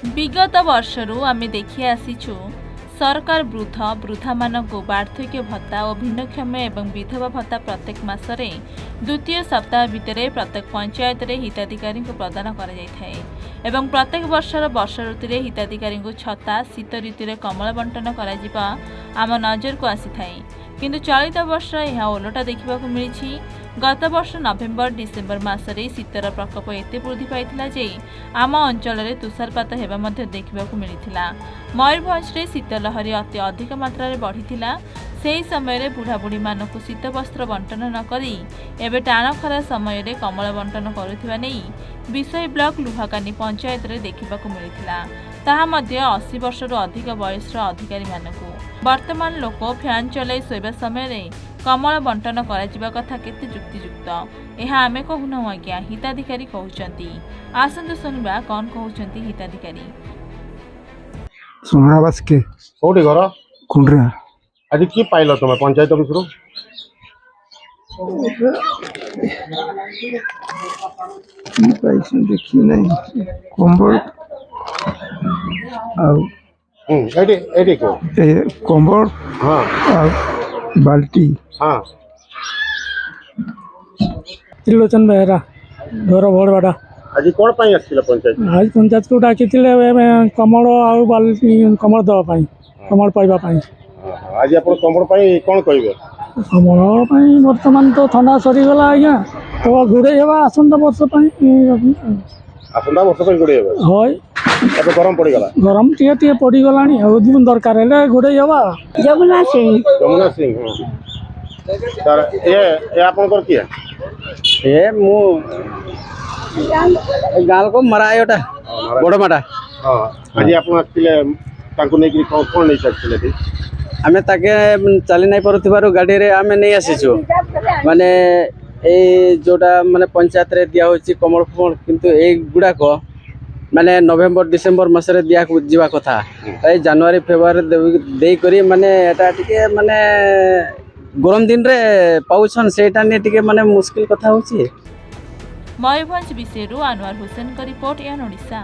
विगत वर्षरू आमे देखि आसीछु सरकार वृद्धा मानक वार्धक्य भत्ता और भिन्नक्षम एवं विधवा भत्ता प्रत्येक मासरे द्वितीय सप्ताह भितर प्रत्येक पंचायत रे हिताधिकारी को प्रदान करा जायथाय एवं प्रत्येक वर्षर वर्षा ऋतु हिताधिकारी को छता शीत ऋतु कमल बंटन करा जिबा आम नजर को आसी थाए किंतु चलित वर्ष यह ओलटा देखा मिली। गत वर्ष नवेम्बर डिसेम्बर मासरे शीतर प्रकोप एते वृद्धि पाइथिला जे आम अंचल में तुषारपात हेबा देखा मिलता। मयूरभंज में शीतलहरी अति अधिक मात्रा रे बढ़िथिला। सेही समय बुढ़ाबुढ़ी मानक शीत वस्त्र बंटन न करी एबे टाण खरा समय रे कमल बंटन करुथिबा नै विषय ब्लॉक लुहाकानी पंचायत रे देखा मिलता। ताहा मध्य 80 वर्षर अधिक बयसर अधिकारी मानकु वर्तमान लोक फैन चलाई शोवा समय कमल बंटन करा कथा केते युक्तियुक्त यह आमे कहूना आज्ञा हिताधिकारी कहउचंती। आसंतु सुनिबा कौन कहउचंती हिताधिकारी। सोनाबास के कोठी घर कुंड्रिया आज की पाइल तुम पंचायत ऑफिस रो पैसे देखी नहीं कंबल एडी एडी को कंबल हां बाल्टी हां त्रिलोचन बेहरा घर भरवाड़ा आज कोन पाई आसिल पंचायत आज पंचायत को डाकी कमल आउ बाल्टी कमल दवा कमल पाइबा आज आप कमल पाई कोन कहबे कमल बर्तमान तो ठंडा सरीगला आज्ञा तो घोड़े हेबा आसंता वर्ष आसंता वर्ष पे गुड़े हय अब गरम पड़ी गला गरम टे पड़गला दरकार है घोड़े हेबा। जमुना सिंह सर ये आपन कर किया ए मु गाल को मरायोटा बड़ माटा हां आज आपन आथिले तांको नै कि कोन नै सकथिले ती आमे ताके चली नहीं पारुथिबारु गाड़ी रे आमे नहीं आसीछु माने ए जोटा माने पंचायत रे दिया होची कमल फमल किंतु ए गुडा को माने नवेम्बर डिसेम्बर मासरे दिया जीवा कथा ए जनवरी फेब्रुआरी देई करी माने एटा टिके माने गरम दिन रे पाउछन सेटा ने टिके माने मुश्किल कथा होची। मयूरभंज विषय अनवर हुसैन का रिपोर्ट एन ओडिशा।